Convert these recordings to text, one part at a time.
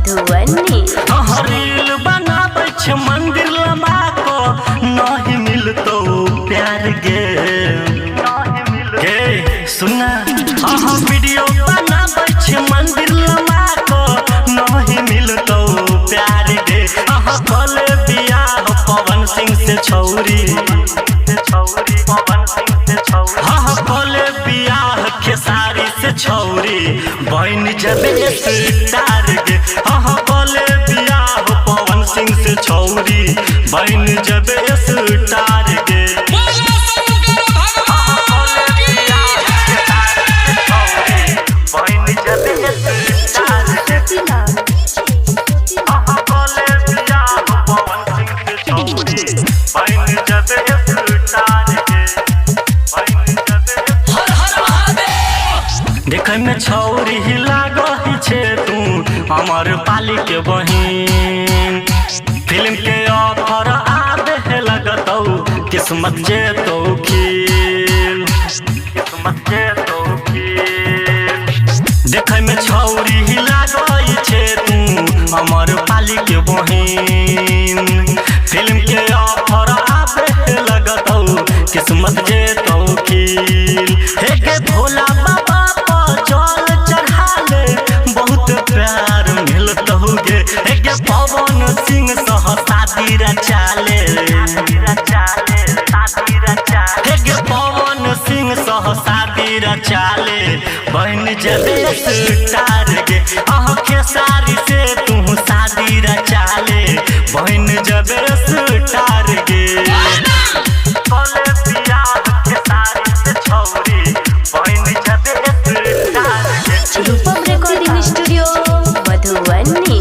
Madhubani. Reel बनाबै छ मंदिर लंबा को नहीं मिलतो प्यार गे सुना वीडियो बनाबै छ मंदिर लंबा को नहीं मिलतो प्यार गे कले बियाह पवन सिंह से छौरी कले बियाह खेसारी से छौरी बहन जबे स्टार गे कले बियाह पवन सिंह से छौरी बहन जबे स्टार गे देखे में छौरी ही लागही छे तू हमार पाली के बहिन फिल्म के ऑफर आबे लगतौ किस्मत जे तो खील देखे में छौरी ही लागही छे तू हमार पाली के बहिन फिल्म के ऑफर आबे लगतौ किस्मत जे तो खील हे के भोला बाबा पवन सिंह सह शादी रचाले पवन सिंह सह शादी रचाले बहन जबे स्टार गे खेसारी से तू शादी रचाले बहन जबे स्टार गे रूपम रिकॉर्डिंग स्टूडियो मधुबनी।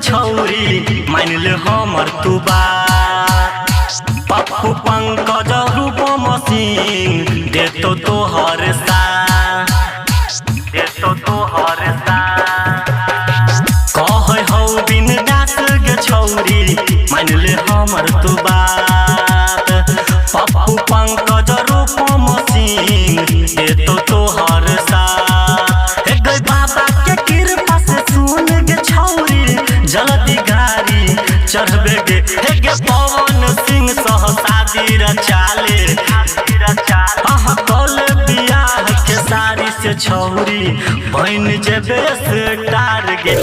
छौरी मान ले हमर तू बात पप्पू पंकज रूपम सिंह देतो तोहर कह हौ बिन दास गे छौरी मान ले हमर तू बात पप्पू पंकज रूपम सिंह देतो तोहर बाबा के कृपा से सुन गे छौरी जल्दी गाड़ी चढ़बे गे पवन सिंह सह शादी रचाले कले बियाह खेसारी से छौरी बहन जबे स्टार गे